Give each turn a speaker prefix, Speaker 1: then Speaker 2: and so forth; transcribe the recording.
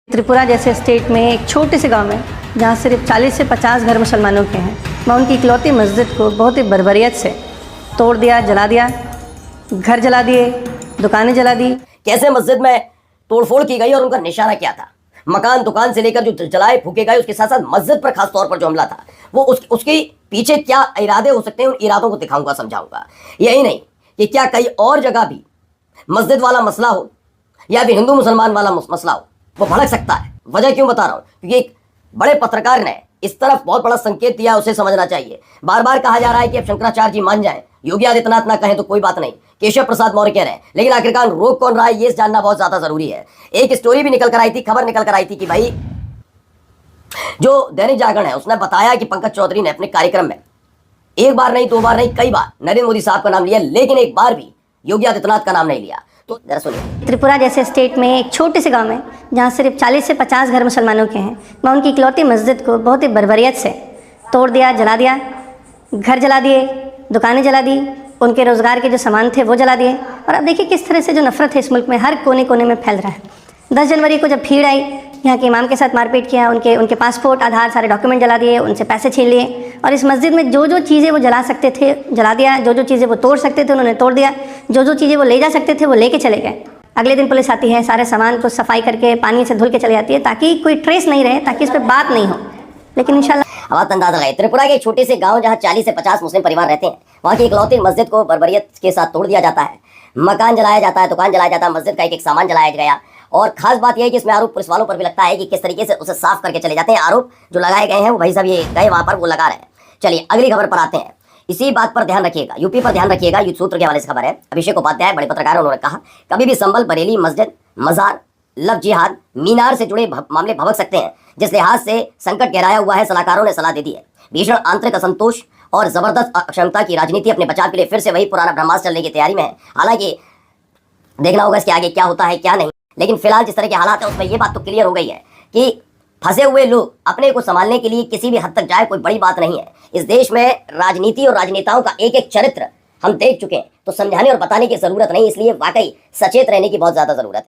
Speaker 1: त्रिपुरा जैसे स्टेट में एक छोटे से गांव में जहां सिर्फ 40 से 50 घर मुसलमानों के हैं, वहाँ उनकी इकलौती मस्जिद को बहुत ही बर्बरियत से तोड़ दिया, जला दिया, घर जला दिए, दुकानें जला दी।
Speaker 2: कैसे मस्जिद में तोड़फोड़ की गई और उनका निशाना क्या था, मकान दुकान से लेकर जो जलाए फूके गए, उसके साथ साथ मस्जिद पर खास तौर पर जो हमला था वो उसके पीछे क्या इरादे हो सकते हैं, उन इरादों को दिखाऊंगा, समझाऊंगा। यही नहीं कि क्या कई और जगह भी मस्जिद वाला मसला हो या फिर हिंदू मुसलमान वाला मसला हो, वो भड़क सकता है। वजह क्यों बता रहा हूं, क्योंकि एक बड़े पत्रकार ने इस तरफ बहुत बड़ा संकेत दिया, उसे समझना चाहिए। बार बार कहा जा रहा है कि अब शंकराचार्य जी मान जाएं, योगी आदित्यनाथ ना कहें तो कोई बात नहीं, केशव प्रसाद मौर्य कह रहे हैं, लेकिन आखिरकार रोक कौन रहा है ये जानना बहुत ज्यादा जरूरी है। एक स्टोरी भी निकल कर आई थी, खबर निकल कर आई थी कि भाई जो दैनिक जागरण है उसने बताया कि पंकज चौधरी ने अपने कार्यक्रम में एक बार नहीं, दो बार नहीं, कई बार नरेंद्र मोदी साहब का नाम लिया, लेकिन एक बार भी योगी आदित्यनाथ का नाम नहीं लिया। तो जरा सुनिए।
Speaker 1: त्रिपुरा जैसे स्टेट में एक छोटे से गांव में जहां सिर्फ 40 से 50 घर मुसलमानों के हैं, वहाँ उनकी इकलौती मस्जिद को बहुत ही बर्बरियत से तोड़ दिया, जला दिया, घर जला दिए, दुकानें जला दी, उनके रोज़गार के जो सामान थे वो जला दिए। और अब देखिए किस तरह से जो नफरत है इस मुल्क में हर कोने कोने में फैल रहा है। 10 जनवरी को जब भीड़ आई, यहाँ के इमाम के साथ मारपीट किया, उनके पासपोर्ट, आधार, सारे डॉक्यूमेंट जला दिए, उनसे पैसे छीन लिए, और इस मस्जिद में जो जो चीज़ें वो जला सकते थे जला दिया, जो जो चीज़ें वो तोड़ सकते थे उन्होंने तोड़ दिया, जो जो चीज़ें वो ले जा सकते थे वो लेके चले गए। अगले दिन पुलिस आती है, सारे सामान को सफाई करके पानी से धुल के चले जाती है, ताकि कोई ट्रेस नहीं रहे, ताकि इस पर बात नहीं हो। लेकिन इंशाल्लाह
Speaker 2: अब अंदाजा लगाए, त्रिपुरा के एक छोटे से गांव जहां 40 से 50 मुस्लिम परिवार रहते हैं, वहां की इकलौती मस्जिद को बर्बरियत के साथ तोड़ दिया जाता है, मकान जलाया जाता है, दुकान जलाया जाता है, मस्जिद का एक सामान जलाया गया। और खास बात यह है कि इसमें आरोप पुलिस वालों पर भी लगता है कि किस तरीके से उसे साफ करके चले जाते हैं। आरोप जो लगाए गए हैं वो भाई साहब ये गए वहां पर वो लगा रहे हैं। चलिए अगली खबर पर आते हैं। इसी बात पर ध्यान रखिएगा, यूपी पर ध्यान रखिएगा। युद्ध सूत्र के हवाले से खबर है। अभिषेक उपाध्याय बड़े पत्रकार, उन्होंने कहा कभी भी संभल, बरेली, मस्जिद, मजार, लव जिहाद, मीनार से जुड़े मामले भभक सकते हैं, जिस लिहाज से संकट गहराया हुआ है। सलाहकारों ने सलाह दे दी है। भीषण आंतरिक असंतोष और जबरदस्त अक्षमता की राजनीति अपने बचाव के लिए फिर से वही पुराना ब्रह्मास्त्र चलने की तैयारी में है। हालांकि देखना होगा इसके आगे क्या होता है क्या नहीं, लेकिन फिलहाल जिस तरह के हालात है उसमें ये बात तो क्लियर हो गई है कि फंसे हुए लोग अपने को संभालने के लिए किसी भी हद तक जाए कोई बड़ी बात नहीं है। इस देश में राजनीति और राजनेताओं का एक एक चरित्र हम देख चुके हैं, तो समझाने और बताने की जरूरत नहीं, इसलिए वाकई सचेत रहने की बहुत ज्यादा जरूरत है।